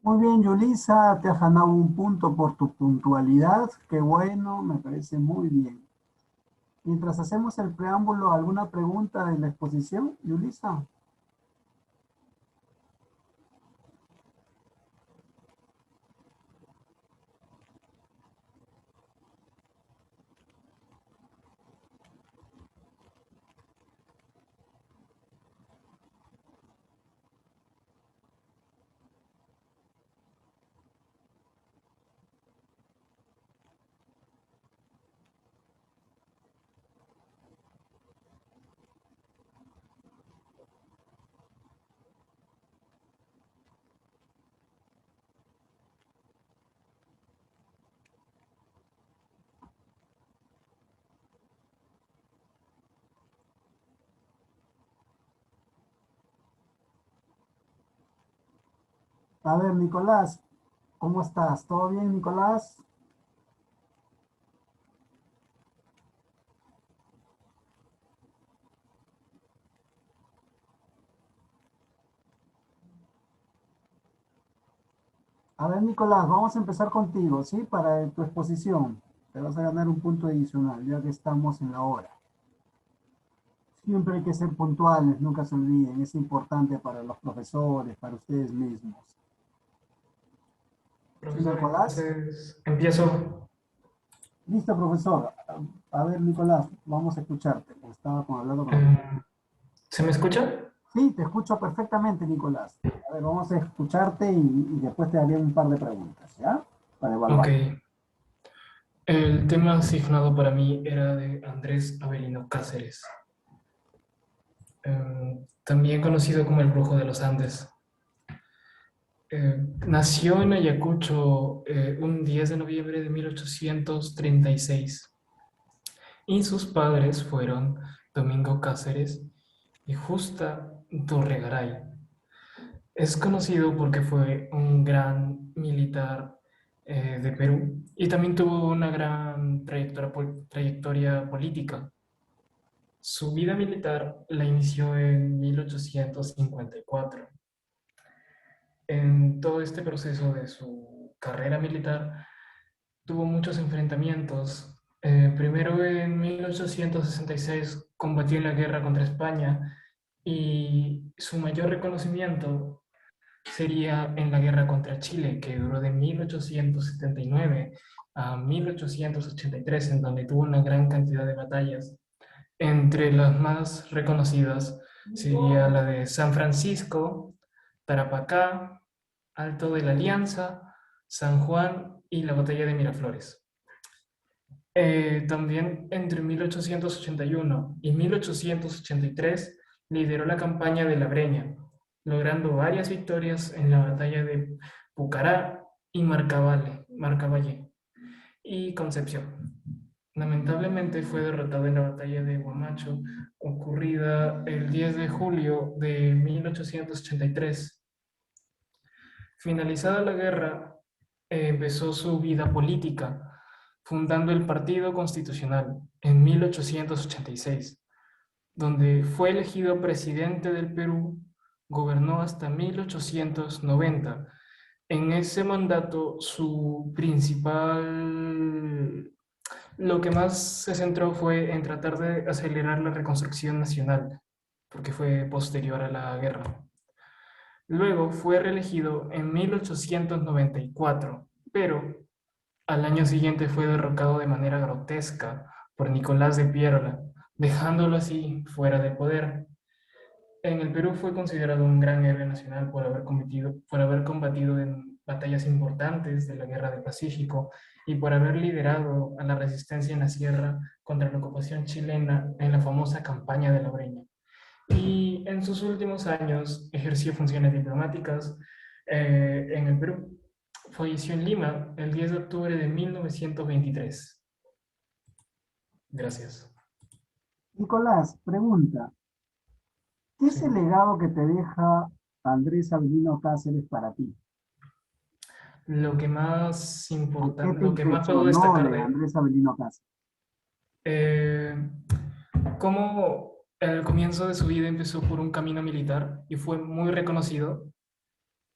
Muy bien, Yulisa, te has ganado un punto por tu puntualidad. Qué bueno, me parece muy bien. Mientras hacemos el preámbulo, ¿alguna pregunta de la exposición, Yulisa? A ver, Nicolás, ¿cómo estás? ¿Todo bien, Nicolás? A ver, Nicolás, vamos a empezar contigo, ¿sí? Para tu exposición. Te vas a ganar un punto adicional, ya que estamos en la hora. Siempre hay que ser puntuales, nunca se olviden. Es importante para los profesores, para ustedes mismos. ¿Sí, Profesor, Nicolás? entonces empiezo. Listo, profesor. A ver, Nicolás, vamos a escucharte, porque estaba hablando con otro. Eh, ¿Se me escucha? Sí, te escucho perfectamente, Nicolás. A ver, vamos a escucharte y después te haré un par de preguntas, ¿ya? Para Ok. evaluar. El tema asignado para mí era de Andrés Avelino Cáceres, también conocido como el Brujo de los Andes. Nació en Ayacucho un 10 de noviembre de 1836 y sus padres fueron Domingo Cáceres y Justa Dorregaray. Es conocido porque fue un gran militar de Perú y también tuvo una gran trayectoria política. Su vida militar la inició en 1854. En todo este proceso de su carrera militar tuvo muchos enfrentamientos. Primero en 1866 combatió en la guerra contra España y su mayor reconocimiento sería en la guerra contra Chile, que duró de 1879 a 1883, en donde tuvo una gran cantidad de batallas. Entre las más reconocidas sería la de San Francisco, Tarapacá, Alto de la Alianza, San Juan y la batalla de Miraflores. También entre 1881 y 1883 lideró la campaña de la Breña, logrando varias victorias en la batalla de Pucará y Marcavalle y Concepción. Lamentablemente fue derrotado en la batalla de Huamacho, ocurrida el 10 de julio de 1883. Finalizada la guerra, empezó su vida política, fundando el Partido Constitucional en 1886, donde fue elegido presidente del Perú, gobernó hasta 1890. En ese mandato, lo que más se centró fue en tratar de acelerar la reconstrucción nacional, porque fue posterior a la guerra. Luego fue reelegido en 1894, pero al año siguiente fue derrocado de manera grotesca por Nicolás de Piérola, dejándolo así fuera de poder. En el Perú fue considerado un gran héroe nacional por haber combatido en batallas importantes de la Guerra del Pacífico y por haber liderado a la resistencia en la sierra contra la ocupación chilena en la famosa campaña de la Breña. Y en sus últimos años ejerció funciones diplomáticas en el Perú. Falleció en Lima el 10 de octubre de 1923. Gracias. Nicolás, pregunta. ¿Qué es Sí. el legado que te deja Andrés Albino Cáceres para ti? ¿O qué te Lo que más puedo impresionó destacar de de él, Andrés Albino Cáceres? eh, cómo el comienzo de su vida empezó por un camino militar y fue muy reconocido,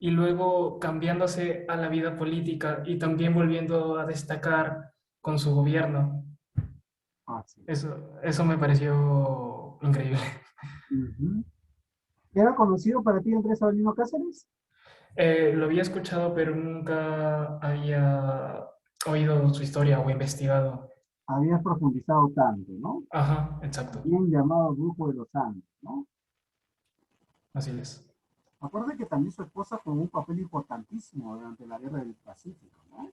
y luego cambiándose a la vida política y también volviendo a destacar con su gobierno. Así. Eso me pareció increíble. Ujú. ¿Era conocido para ti Andrés Sabino Cáceres? Lo había escuchado, pero nunca había oído su historia o investigado. Habías profundizado tanto, ¿no? Ajá, exacto. Bien llamado Grupo de los Andes, ¿no? Así es. Acuérdate que también su esposa jugó un papel importantísimo durante la Guerra del Pacífico, ¿no?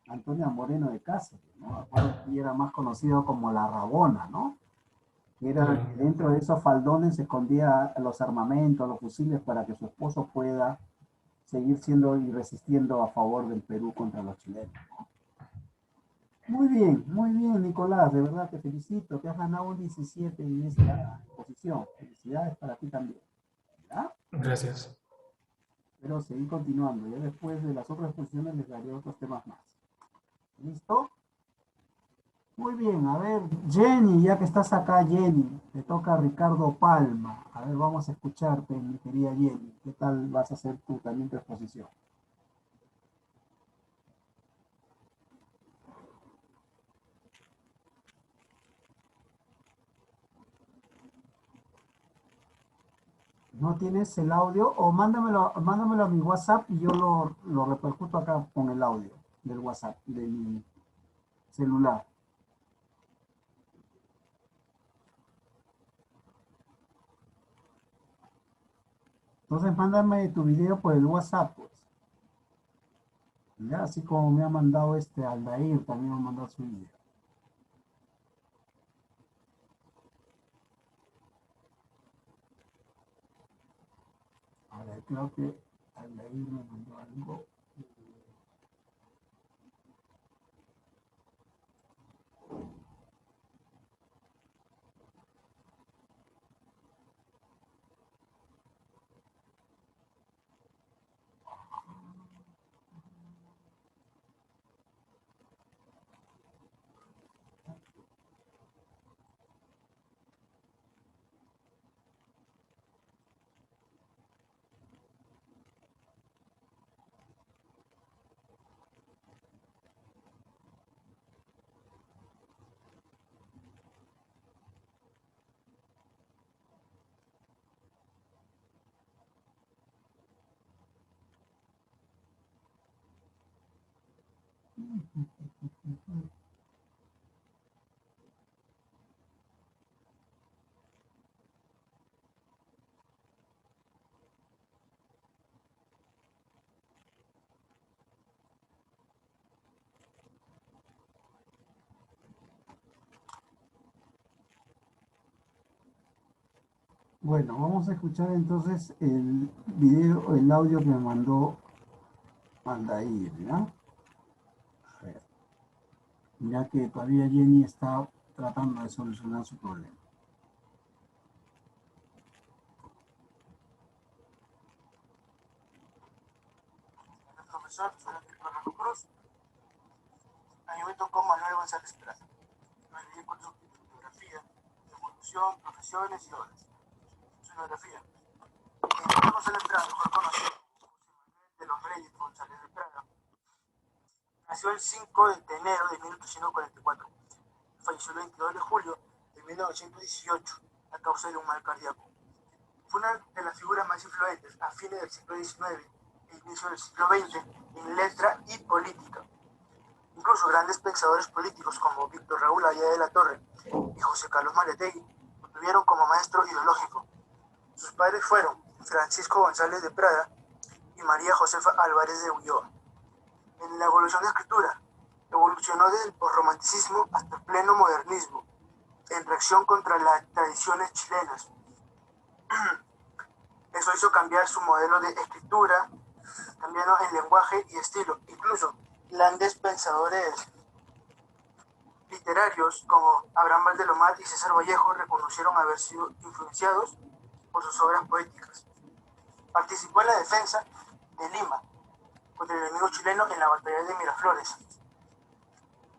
Antonia Moreno de Cáceres, ¿no? Acuérdate que ella era más conocido como la Rabona, ¿no? Que era Claro. que dentro de esos faldones se escondía los armamentos, los fusiles para que su esposo pueda seguir siendo y resistiendo a favor del Perú contra los chilenos. Muy bien, Nicolás, de verdad te felicito, te has ganado un 17 en esta exposición. Felicidades para ti también. ¿Ya? Gracias. Pero seguir continuando, ya después de las otras exposiciones les daré otros temas más. ¿Listo? Muy bien, a ver, Jenny, ya que estás acá, Jenny, te toca Ricardo Palma. A ver, vamos a escucharte, mi querida Jenny. ¿Qué tal vas a hacer tú también tu exposición? ¿No tienes el audio? O mándamelo a mi WhatsApp y yo lo repercuto acá con el audio del WhatsApp, de mi celular. Entonces mándame tu video por el WhatsApp, pues. Ya, así como me ha mandado este Aldair, también me ha mandado su video. A ver, creo que Aldair me mandó algo. Bueno, vamos a escuchar entonces el video, el audio que me mandó Aldair, ¿ya? A ver, ya que todavía Jenny está tratando de solucionar su problema. El profesor Fernando Cruz, a mí me tocó Manuel González Plata. Me leí con su bibliografía, evolución, profesiones y obras. Su biografía. Manuel González Prada, mejor conocido como Manuel de los Reyes González de Prada, nació el 5 de enero de 1844. Falleció el 22 de julio de 1918 a causa de un mal cardíaco. Fue una de las figuras más influyentes a fines del siglo XIX e inicio del siglo XX en letra y política. Incluso grandes pensadores políticos como Víctor Raúl Aya de la Torre y José Carlos Mariátegui lo tuvieron como maestro ideológico. Sus padres fueron Francisco González de Prada y María Josefa Álvarez de Ulloa. En la evolución de escritura, evolucionó desde el posromanticismo hasta el pleno modernismo, en reacción contra las tradiciones chilenas. Eso hizo cambiar su modelo de escritura, cambiando en lenguaje y estilo. Incluso grandes pensadores literarios como Abraham Valdelomar y César Vallejo reconocieron haber sido influenciados por sus obras poéticas. Participó en la defensa de Lima contra el enemigo chileno en la batalla de Miraflores.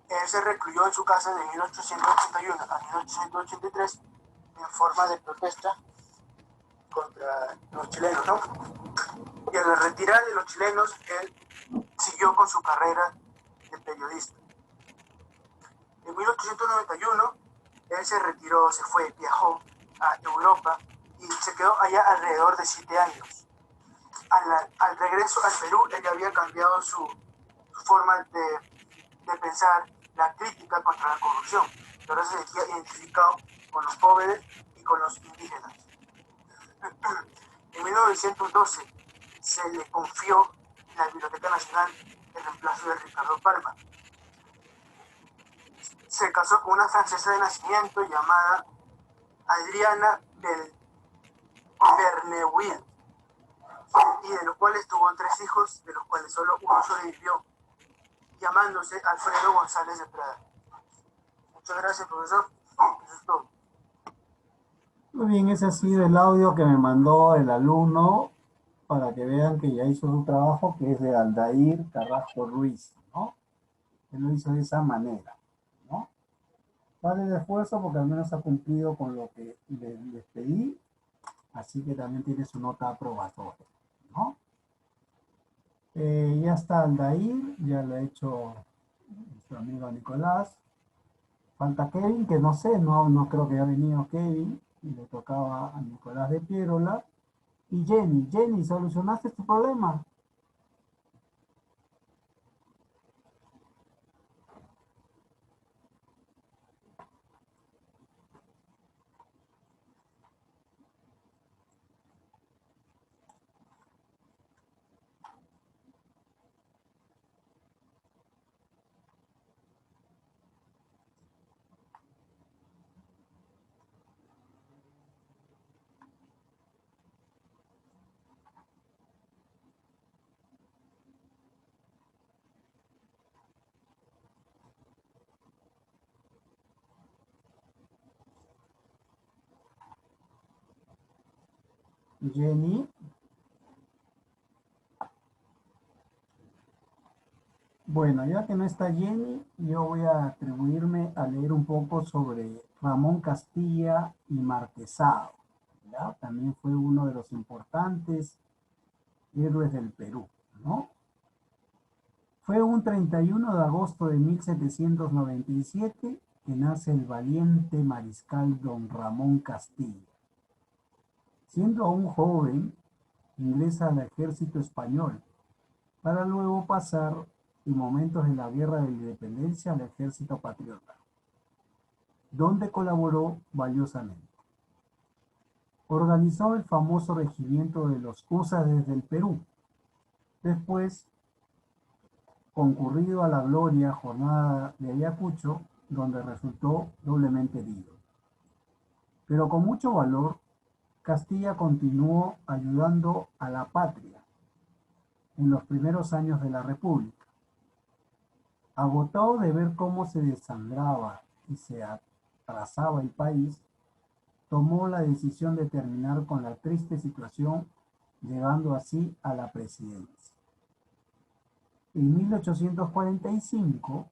Él se recluyó en su casa de 1881 a 1883 en forma de protesta contra los chilenos, ¿no? Y a la retirada de los chilenos, él siguió con su carrera de periodista. En 1891, él se retiró, se fue, viajó a Europa y se quedó allá alrededor de 7 años. Al regreso al Perú, él había cambiado su forma de pensar, la crítica contra la corrupción. Pero se sentía identificado con los pobres y con los indígenas. En 1912 se le confió en la Biblioteca Nacional el reemplazo de Ricardo Palma. Se casó con una francesa de nacimiento llamada Adriana Verneuil, y de los cuales tuvo 3 hijos, de los cuales solo uno sobrevivió, llamándose Alfredo González de Prada. Muchas gracias, profesor. Eso es todo. Muy bien, ese ha sido el audio que me mandó el alumno para que vean que ya hizo su trabajo, que es de Aldair Carrasco Ruiz, ¿no? Él lo hizo de esa manera, ¿no? Vale el esfuerzo porque al menos ha cumplido con lo que les pedí, así que también tiene su nota aprobatoria, ¿no? Ya está Aldair, ya lo ha hecho nuestro amigo Nicolás. Falta Kevin, que no sé, no creo que haya venido Kevin, y le tocaba a Nicolás de Pierola. Y Jenny, ¿solucionaste tu problema? Jenny. Bueno, ya que no está Jenny, yo voy a atribuirme a leer un poco sobre Ramón Castilla y Marquesado, ¿ya? También fue uno de los importantes héroes del Perú, ¿no? Fue un 31 de agosto de 1797 que nace el valiente mariscal don Ramón Castilla. Siendo aún joven, ingresa al ejército español, para luego pasar en momentos de la Guerra de la Independencia al Ejército Patriota, donde colaboró valiosamente. Organizó el famoso regimiento de los Húsares del Perú, después concurrido a la gloria jornada de Ayacucho, donde resultó doblemente herido. Pero con mucho valor, Castilla continuó ayudando a la patria en los primeros años de la República. Agotado de ver cómo se desangraba y se atrasaba el país, tomó la decisión de terminar con la triste situación, llegando así a la presidencia. En 1845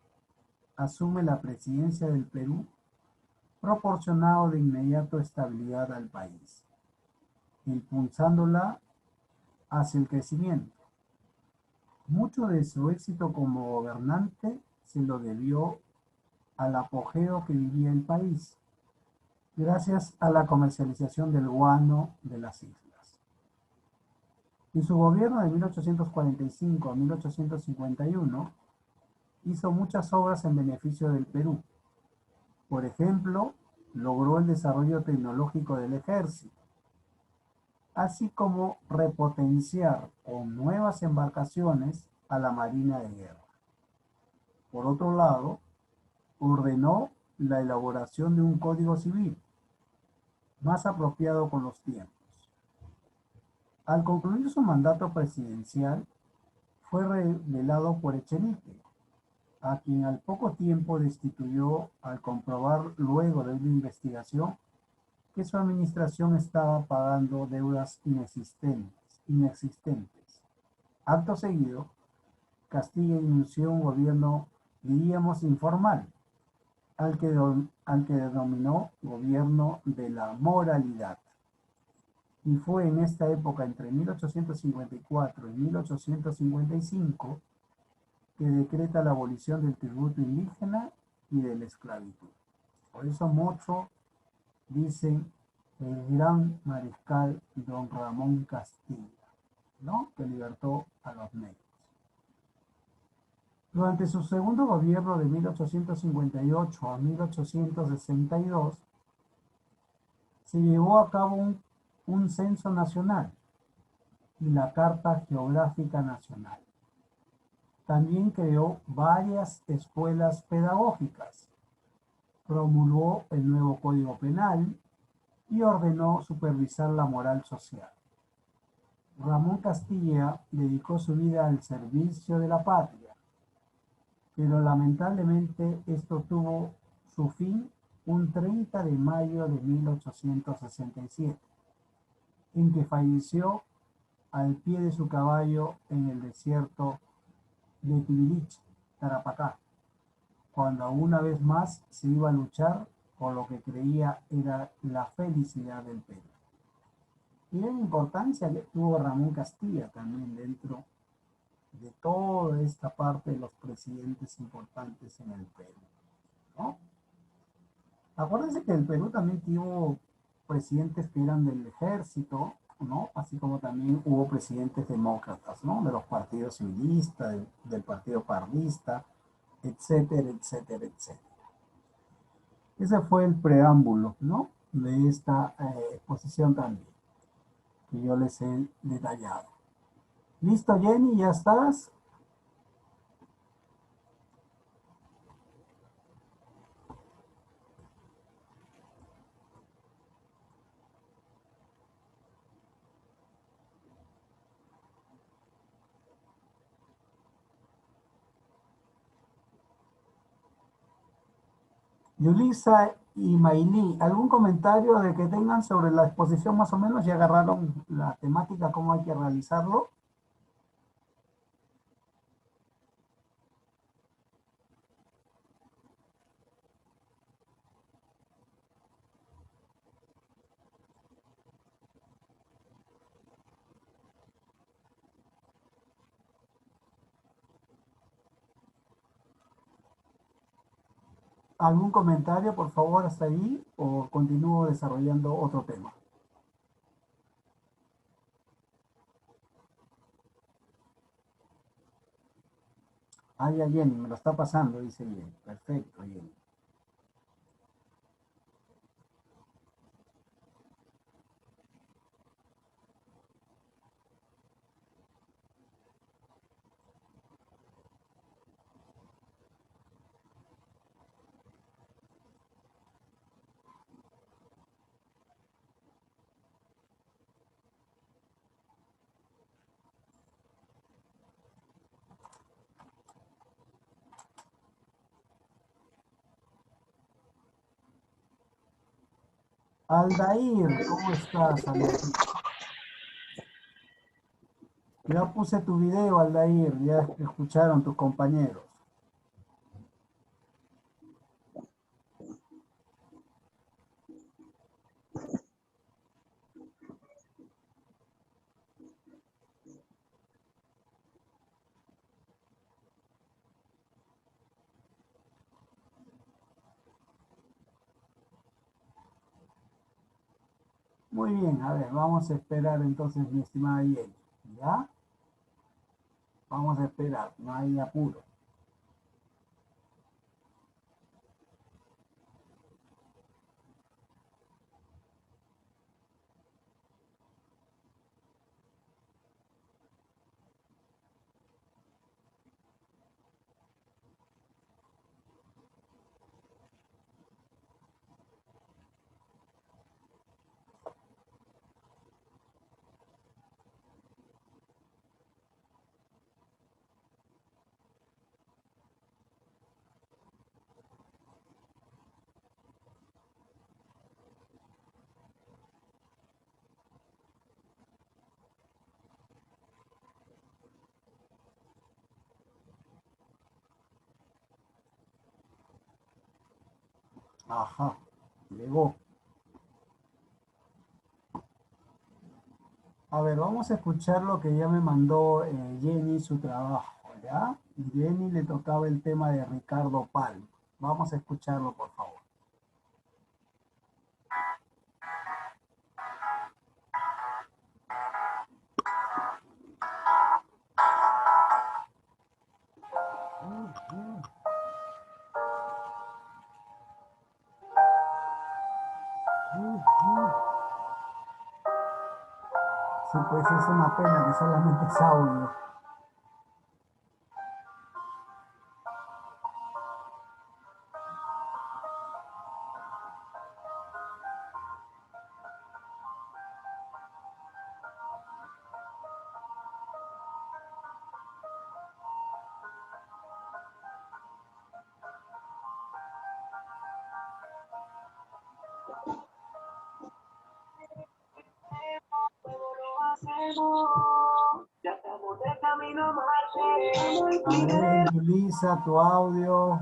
asume la presidencia del Perú, proporcionando de inmediato estabilidad al país, impulsándola hacia el crecimiento. Mucho de su éxito como gobernante se lo debió al apogeo que vivía el país, gracias a la comercialización del guano de las islas. En su gobierno de 1845 a 1851 hizo muchas obras en beneficio del Perú. Por ejemplo, logró el desarrollo tecnológico del ejército, así como repotenciar con nuevas embarcaciones a la Marina de Guerra. Por otro lado, ordenó la elaboración de un código civil más apropiado con los tiempos. Al concluir su mandato presidencial, fue revelado por Echenique, a quien al poco tiempo destituyó al comprobar luego de una investigación que su administración estaba pagando deudas inexistentes. Acto seguido, Castilla inició un gobierno, diríamos, informal, al que denominó gobierno de la moralidad. Y fue en esta época, entre 1854 y 1855, que decreta la abolición del tributo indígena y de la esclavitud. Por eso muchos dicen el gran mariscal don Ramón Castilla, ¿no? Que libertó a los negros. Durante su segundo gobierno de 1858 a 1862, se llevó a cabo un censo nacional y la Carta Geográfica Nacional. También creó varias escuelas pedagógicas, promulgó el nuevo Código Penal y ordenó supervisar la moral social. Ramón Castilla dedicó su vida al servicio de la patria, pero lamentablemente esto tuvo su fin un 30 de mayo de 1867, en que falleció al pie de su caballo en el desierto de Tibilich, Tarapacá, cuando una vez más se iba a luchar por lo que creía era la felicidad del Perú. Y la importancia que tuvo Ramón Castilla también dentro de toda esta parte de los presidentes importantes en el Perú, ¿no? Acuérdense que el Perú también tuvo presidentes que eran del ejército, ¿no? Así como también hubo presidentes demócratas, ¿no? De los partidos civilistas, del partido parlista, etcétera, etcétera, etcétera. Ese fue el preámbulo, ¿no? De esta exposición también, que yo les he detallado. ¿Listo, Jenny? ¿Ya estás? Yulisa y Maylí, ¿algún comentario de que tengan sobre la exposición más o menos? ¿Ya agarraron la temática, cómo hay que realizarlo? ¿Algún comentario, por favor, hasta ahí? ¿O continúo desarrollando otro tema? Ah, ya, Jenny, me lo está pasando, dice Jenny. Perfecto, Jenny. Aldair, ¿cómo estás, Aldair? Ya puse tu video, Aldair, ya escucharon tus compañeros. Muy bien, a ver, vamos a esperar entonces, mi estimada Jenny. ¿Ya? Vamos a esperar, no hay apuro. Ajá, llegó. A ver, vamos a escuchar lo que ya me mandó Jenny, su trabajo, ¿ya? Y Jenny le tocaba el tema de Ricardo Palma. Vamos a escucharlo, por favor. Sí, pues es una pena que solamente es audio. A ver, Yulisa, tu audio.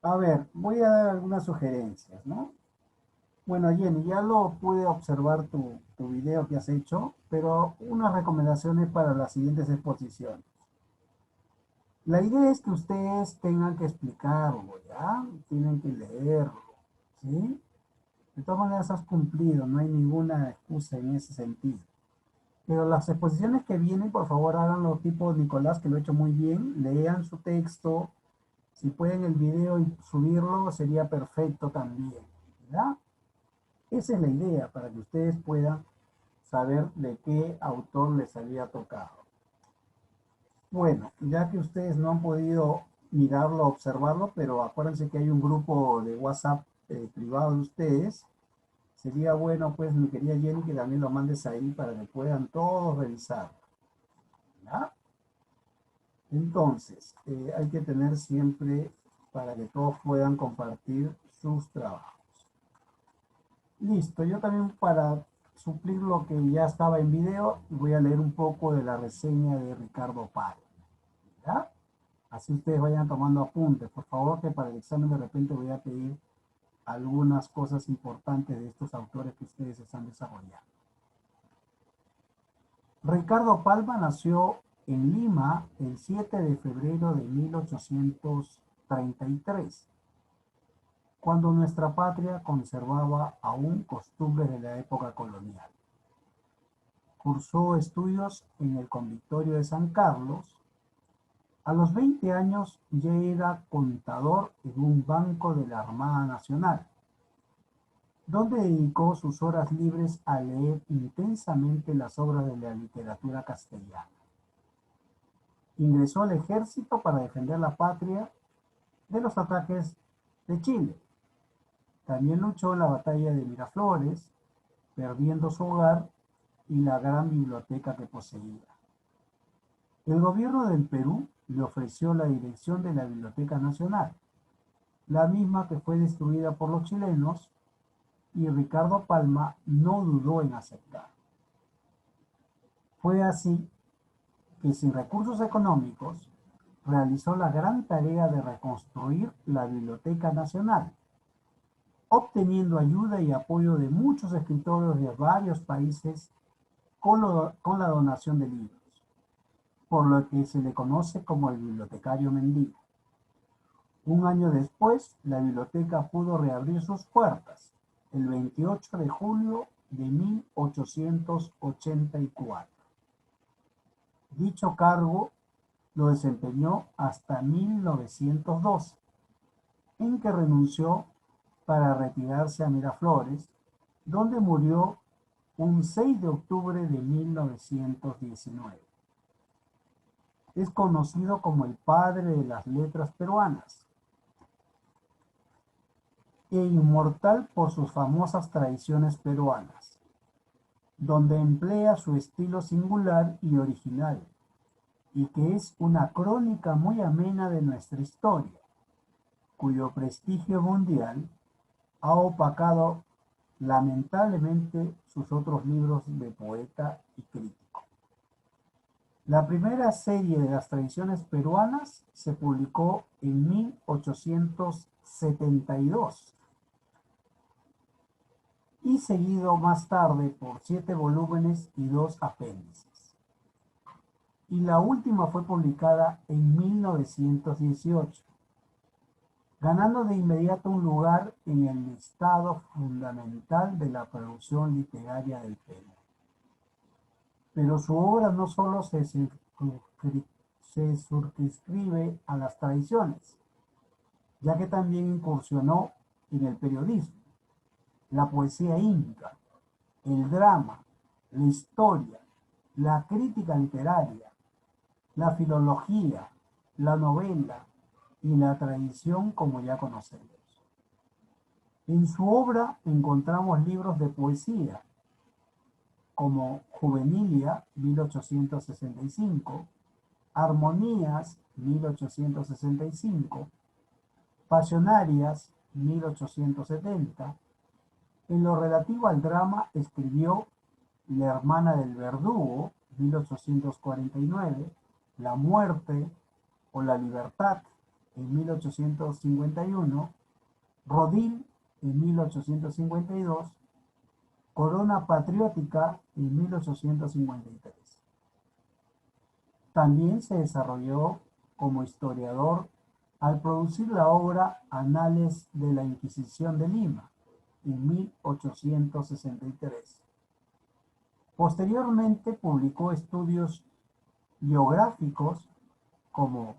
A ver, voy a dar algunas sugerencias, ¿no? Bueno, Jenny, ya lo pude observar tu video que has hecho, pero unas recomendaciones para las siguientes exposiciones. La idea es que ustedes tengan que explicarlo, ¿ya? Tienen que leerlo, ¿sí? De todas maneras has cumplido, no hay ninguna excusa en ese sentido. Pero las exposiciones que vienen, por favor, háganlo tipo Nicolás, que lo ha hecho muy bien, lean su texto, si pueden el video y subirlo, sería perfecto también, ¿ya? Esa es la idea, para que ustedes puedan saber de qué autor les había tocado. Bueno, ya que ustedes no han podido mirarlo, observarlo, pero acuérdense que hay un grupo de WhatsApp privado de ustedes, sería bueno, pues, mi querida Jenny, que también lo mandes ahí para que puedan todos revisar, ¿ya? Entonces, hay que tener siempre para que todos puedan compartir sus trabajos. Listo, yo también para suplir lo que ya estaba en video, voy a leer un poco de la reseña de Ricardo Paro, ¿ya? Así ustedes vayan tomando apuntes. Por favor, que para el examen de repente voy a pedir algunas cosas importantes de estos autores que ustedes están desarrollando. Ricardo Palma nació en Lima el 7 de febrero de 1833, cuando nuestra patria conservaba aún costumbres de la época colonial. Cursó estudios en el Convictorio de San Carlos. A los 20 años ya era contador en un banco de la Armada Nacional, donde dedicó sus horas libres a leer intensamente las obras de la literatura castellana. Ingresó al ejército para defender la patria de los ataques de Chile. También luchó en la batalla de Miraflores, perdiendo su hogar y la gran biblioteca que poseía. El gobierno del Perú le ofreció la dirección de la Biblioteca Nacional, la misma que fue destruida por los chilenos, y Ricardo Palma no dudó en aceptar. Fue así que, sin recursos económicos, realizó la gran tarea de reconstruir la Biblioteca Nacional, obteniendo ayuda y apoyo de muchos escritores de varios países con la donación de libros, por lo que se le conoce como el bibliotecario mendigo. Un año después, la biblioteca pudo reabrir sus puertas, el 28 de julio de 1884. Dicho cargo lo desempeñó hasta 1912, en que renunció para retirarse a Miraflores, donde murió un 6 de octubre de 1919. Es conocido como el padre de las letras peruanas e inmortal por sus famosas tradiciones peruanas, donde emplea su estilo singular y original, y que es una crónica muy amena de nuestra historia, cuyo prestigio mundial ha opacado lamentablemente sus otros libros de poeta y crítico. La primera serie de las tradiciones peruanas se publicó en 1872 y seguido más tarde por 7 volúmenes y 2 apéndices. Y la última fue publicada en 1918, ganando de inmediato un lugar en el listado fundamental de la producción literaria del Perú. Pero su obra no solo se circunscribe a las tradiciones, ya que también incursionó en el periodismo, la poesía inca, el drama, la historia, la crítica literaria, la filología, la novela y la tradición como ya conocemos. En su obra encontramos libros de poesía, como Juvenilia, 1865, Armonías, 1865, Pasionarias, 1870. En lo relativo al drama escribió La hermana del verdugo, 1849, La muerte o la libertad, en 1851, Rodil, en 1852, Corona patriótica, en 1853. También se desarrolló como historiador al producir la obra Anales de la Inquisición de Lima, en 1863. Posteriormente publicó estudios biográficos como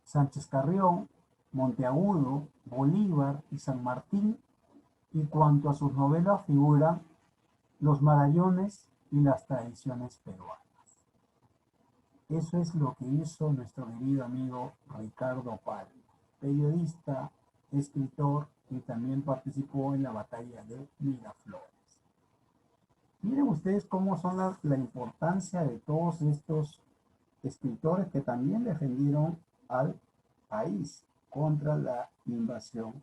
Sánchez Carrión, Monteagudo, Bolívar y San Martín, y cuanto a sus novelas figuran Los Marallones y las tradiciones peruanas. Eso es lo que hizo nuestro querido amigo Ricardo Palma, periodista, escritor y también participó en la batalla de Miraflores. Miren ustedes cómo son la importancia de todos estos escritores que también defendieron al país contra la invasión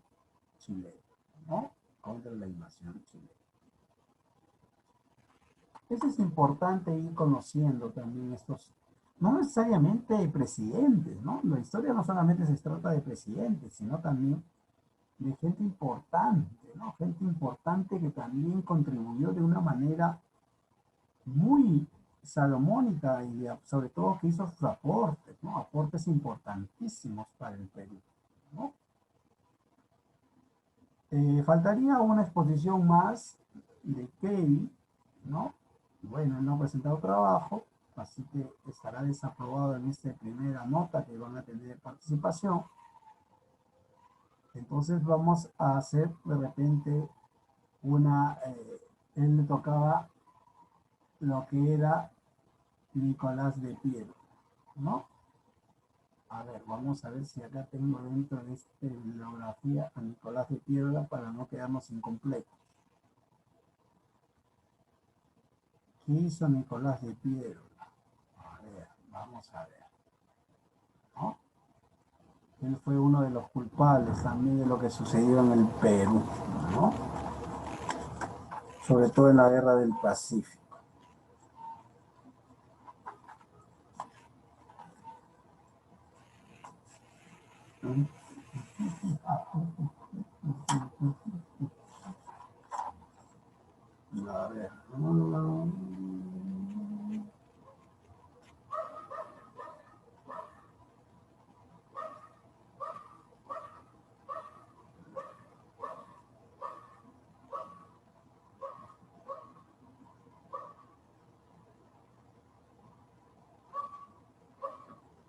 chilena, ¿no? Contra la invasión chilena. Eso es importante ir conociendo también estos, no necesariamente presidentes, ¿no? La historia no solamente se trata de presidentes, sino también de gente importante, ¿no? Gente importante que también contribuyó de una manera muy salomónica y sobre todo que hizo sus aportes, ¿no? Aportes importantísimos para el Perú, ¿no? Faltaría una exposición más de Key, ¿no? Bueno, él no ha presentado trabajo, así que estará desaprobado en esta primera nota que van a tener participación. Entonces vamos a hacer de repente una, él le tocaba lo que era Nicolás de Piero, ¿no? A ver, vamos a ver si acá tengo dentro de esta bibliografía a Nicolás de Piedra para no quedarnos incompletos. ¿Qué hizo Nicolás de Piedra? A ver, vamos a ver, ¿no? Él fue uno de los culpables también de lo que sucedió en el Perú, ¿no? Sobre todo en la Guerra del Pacífico. A ver.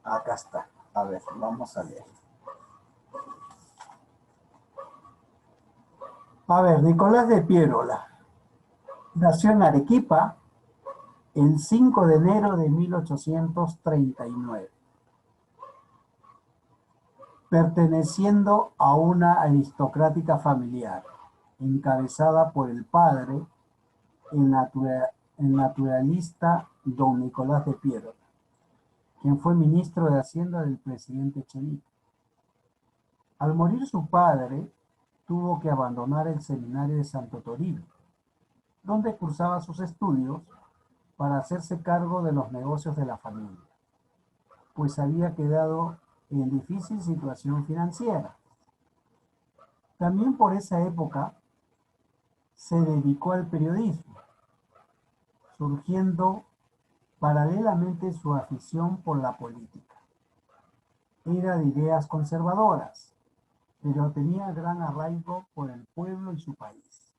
Acá está. A ver, vamos a leer. A ver, Nicolás de Piérola nació en Arequipa el 5 de enero de 1839, perteneciendo a una aristocrática familiar, encabezada por el padre, el naturalista don Nicolás de Piérola, quien fue ministro de Hacienda del presidente Chevite. Al morir su padre, tuvo que abandonar el seminario de Santo Toribio, donde cursaba sus estudios para hacerse cargo de los negocios de la familia, pues había quedado en difícil situación financiera. También por esa época se dedicó al periodismo, surgiendo paralelamente su afición por la política. Era de ideas conservadoras, pero tenía gran arraigo por el pueblo y su país.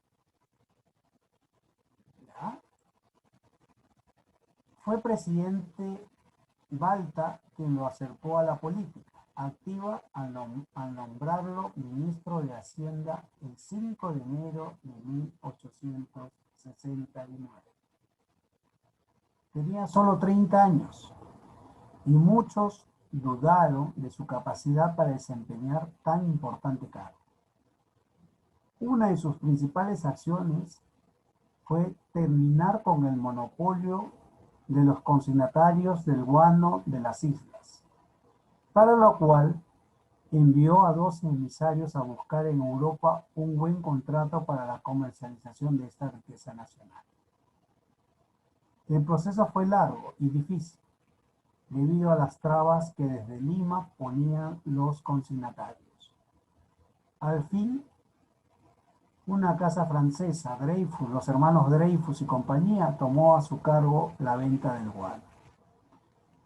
¿Ya? Fue presidente Balta quien lo acercó a la política activa al nombrarlo ministro de Hacienda el 5 de enero de 1869. Tenía solo 30 años y muchos dudaron de su capacidad para desempeñar tan importante cargo. Una de sus principales acciones fue terminar con el monopolio de los consignatarios del guano de las islas, para lo cual envió a 12 emisarios a buscar en Europa un buen contrato para la comercialización de esta riqueza nacional. El proceso fue largo y difícil, debido a las trabas que desde Lima ponían los consignatarios. Al fin, una casa francesa, Dreyfus, los hermanos Dreyfus y compañía, tomó a su cargo la venta del guano.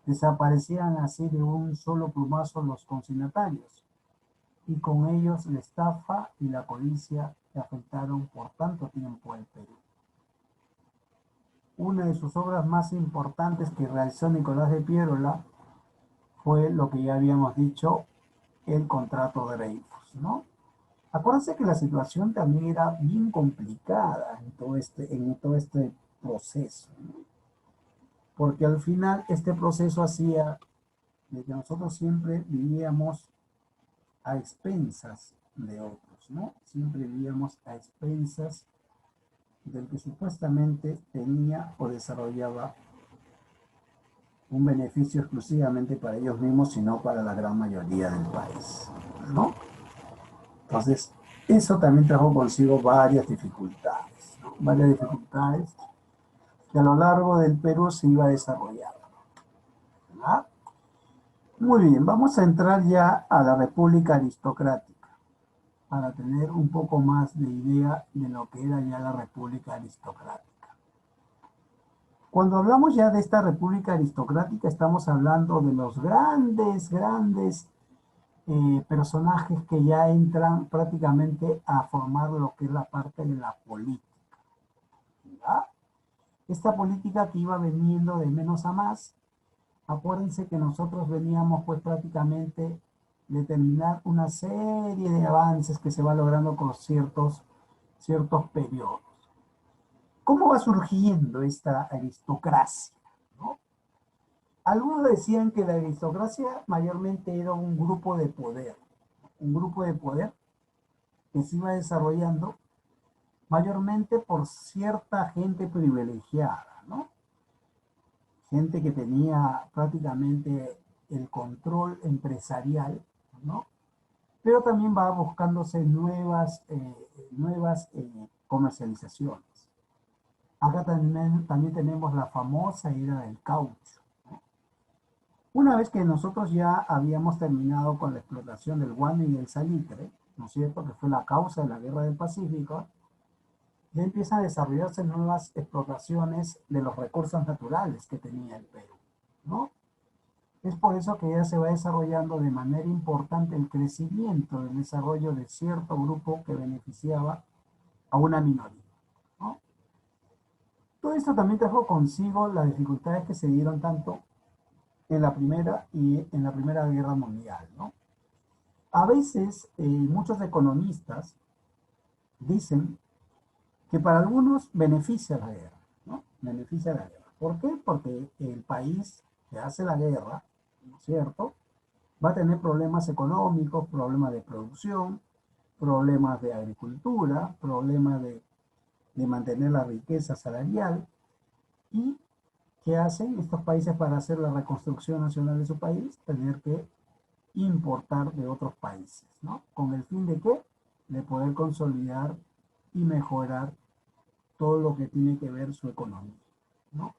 Desaparecían así de un solo plumazo los consignatarios, y con ellos la estafa y la codicia que afectaron por tanto tiempo al Perú. Una de sus obras más importantes que realizó Nicolás de Piérola fue lo que ya habíamos dicho, el contrato de Dreyfus, ¿no? Acuérdense que la situación también era bien complicada en todo este proceso, ¿no? Porque al final este proceso hacía de que nosotros siempre vivíamos a expensas de otros, ¿no? Siempre vivíamos a expensas del que supuestamente tenía o desarrollaba un beneficio exclusivamente para ellos mismos, sino para la gran mayoría del país, ¿no? Entonces, eso también trajo consigo varias dificultades, ¿no? Varias dificultades que a lo largo del Perú se iba desarrollando, ¿verdad? Muy bien, vamos a entrar ya a la República Aristocrática para tener un poco más de idea de lo que era ya la República Aristocrática. Cuando hablamos ya de esta República Aristocrática, estamos hablando de los grandes personajes que ya entran prácticamente a formar lo que es la parte de la política, ¿verdad? Esta política que iba veniendo de menos a más. Acuérdense que nosotros veníamos pues prácticamente de terminar una serie de avances que se va logrando con ciertos periodos. ¿Cómo va surgiendo esta aristocracia, ¿no? Algunos decían que la aristocracia mayormente era un grupo de poder que se iba desarrollando mayormente por cierta gente privilegiada, ¿no? Gente que tenía prácticamente el control empresarial, ¿no? Pero también va buscándose nuevas comercializaciones. Acá también tenemos la famosa era del caucho, ¿no? Una vez que nosotros ya habíamos terminado con la explotación del guano y del salitre, ¿no es cierto?, que fue la causa de la Guerra del Pacífico, ya empiezan a desarrollarse nuevas explotaciones de los recursos naturales que tenía el Perú, ¿no? Es por eso que ya se va desarrollando de manera importante el crecimiento del desarrollo de cierto grupo que beneficiaba a una minoría, ¿no? Todo esto también trajo consigo las dificultades que se dieron tanto en la Primera y en la Primera Guerra Mundial, ¿no? A veces muchos economistas dicen que para algunos beneficia la guerra, ¿no? Beneficia la guerra. ¿Por qué? Porque el país que hace la guerra, ¿no es cierto?, va a tener problemas económicos, problemas de producción, problemas de agricultura, problemas de mantener la riqueza salarial, y ¿Qué hacen estos países para hacer la reconstrucción nacional de su país? Tener que importar de otros países, ¿no? ¿Con el fin de qué? De poder consolidar y mejorar todo lo que tiene que ver su economía, ¿no?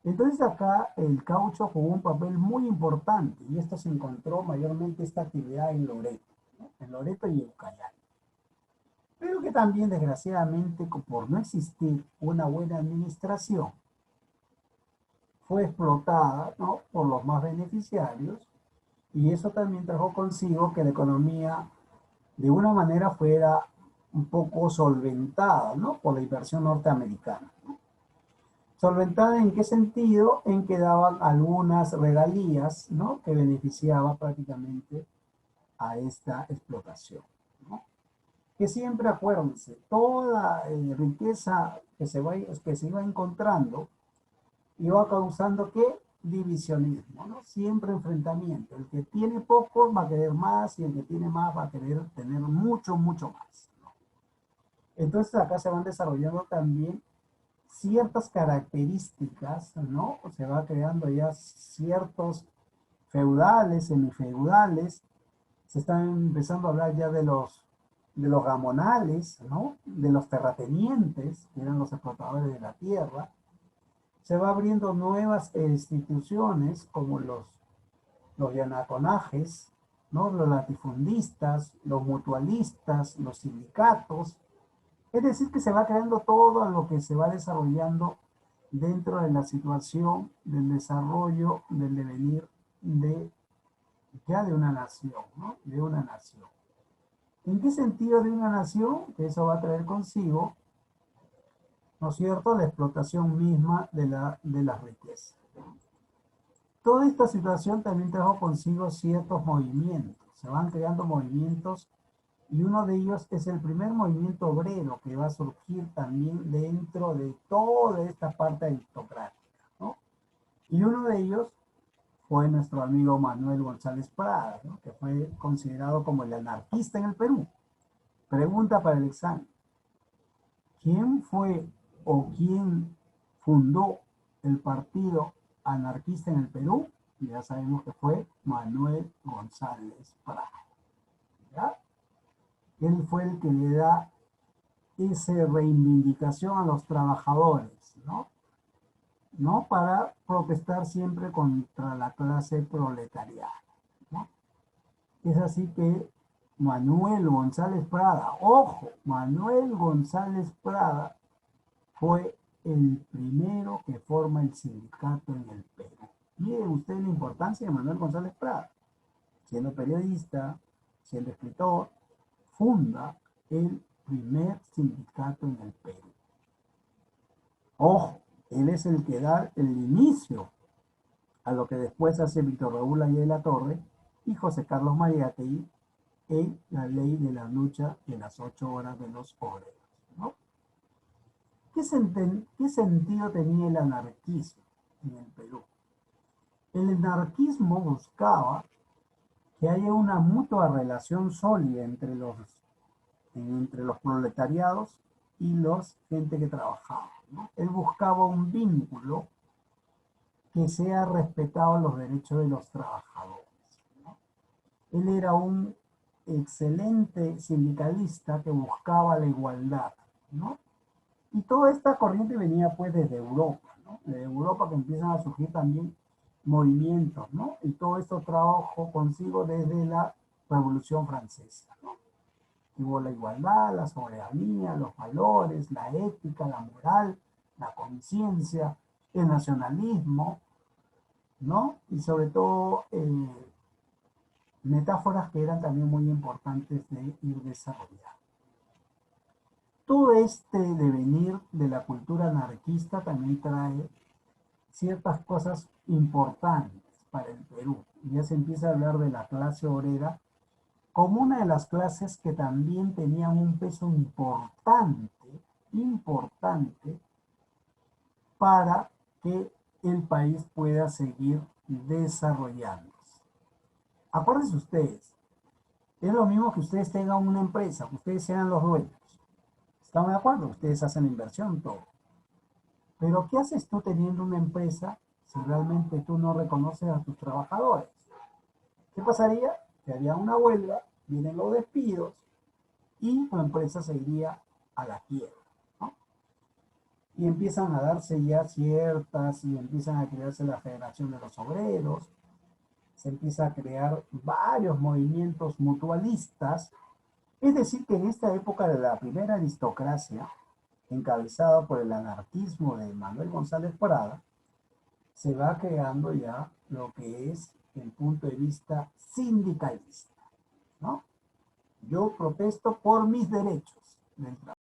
Entonces acá el caucho jugó un papel muy importante y esto se encontró mayormente esta actividad en Loreto, ¿no? En Loreto y Ucayali. Pero que también desgraciadamente por no existir una buena administración fue explotada, ¿no? Por los más beneficiarios y eso también trajo consigo que la economía de una manera fuera un poco solventada, ¿no? Por la inversión norteamericana. ¿Solventada en qué sentido? En que daban algunas regalías, ¿no? Que beneficiaba prácticamente a esta explotación, ¿no? Que siempre acuérdense, toda riqueza que se iba encontrando iba causando ¿qué? Divisionismo, ¿no? Siempre enfrentamiento. El que tiene poco va a querer más y el que tiene más va a querer tener mucho, mucho más, ¿no? Entonces acá se van desarrollando también ciertas características, ¿no? Se va creando ya ciertos feudales, semifeudales, se están empezando a hablar ya de los gamonales, ¿no? De los terratenientes, que eran los explotadores de la tierra. Se va abriendo nuevas instituciones como los yanaconajes, ¿no? Los latifundistas, los mutualistas, los sindicatos. Es decir, que se va creando todo lo que se va desarrollando dentro de la situación del desarrollo, del devenir de ya de una nación, ¿no? De una nación. ¿En qué sentido de una nación? Que eso va a traer consigo, ¿no es cierto?, la explotación misma de la riqueza. Toda esta situación también trajo consigo ciertos movimientos. Se van creando movimientos y uno de ellos es el primer movimiento obrero que va a surgir también dentro de toda esta parte aristocrática, ¿no? Y uno de ellos fue nuestro amigo Manuel González Prada, ¿no? Que fue considerado como el anarquista en el Perú. Pregunta para el examen. ¿Quién fue o quién fundó el partido anarquista en el Perú? Ya sabemos que fue Manuel González Prada, ¿ya? Él fue el que le da esa reivindicación a los trabajadores, ¿no? ¿No? Para protestar siempre contra la clase proletariada, ¿no? Es así que Manuel González Prada, ojo, Manuel González Prada fue el primero que forma el sindicato en el Perú. Miren ustedes la importancia de Manuel González Prada. Siendo periodista, siendo escritor, funda el primer sindicato en el Perú. Ojo, él es el que da el inicio a lo que después hace Víctor Raúl Aya de la Torre y José Carlos Mariátegui en la ley de la lucha de las 8 horas de los obreros, ¿no? ¿Qué sentido tenía el anarquismo en el Perú? El anarquismo buscaba que haya una mutua relación sólida entre los proletariados y los gente que trabajaba, ¿no? Él buscaba un vínculo que sea respetado los derechos de los trabajadores, ¿no? Él era un excelente sindicalista que buscaba la igualdad, ¿no? Y toda esta corriente venía pues desde Europa, ¿no? De Europa, que empiezan a surgir también movimientos, ¿no? Y todo esto trajo consigo desde la Revolución Francesa, ¿no? Hubo la igualdad, la soberanía, los valores, la ética, la moral, la conciencia, el nacionalismo, ¿no? Y sobre todo metáforas que eran también muy importantes de ir desarrollando. Todo este devenir de la cultura anarquista también trae ciertas cosas importantes para el Perú. Ya se empieza a hablar de la clase obrera como una de las clases que también tenían un peso importante para que el país pueda seguir desarrollándose. Acuérdense ustedes, es lo mismo que ustedes tengan una empresa, que ustedes sean los dueños. ¿Estamos de acuerdo? Ustedes hacen la inversión, todo. Pero ¿qué haces tú teniendo una empresa si realmente tú no reconoces a tus trabajadores? ¿Qué pasaría? Que haría una huelga, vienen los despidos y tu empresa se iría a la quiebra, ¿no? Y empiezan a darse ya ciertas, y empiezan a crearse la Federación de los Obreros, se empieza a crear varios movimientos mutualistas. Es decir, que en esta época de la primera aristocracia, encabezada por el anarquismo de Manuel González Prada, se va creando ya lo que es el punto de vista sindicalista, ¿no? Yo protesto por mis derechos del trabajo.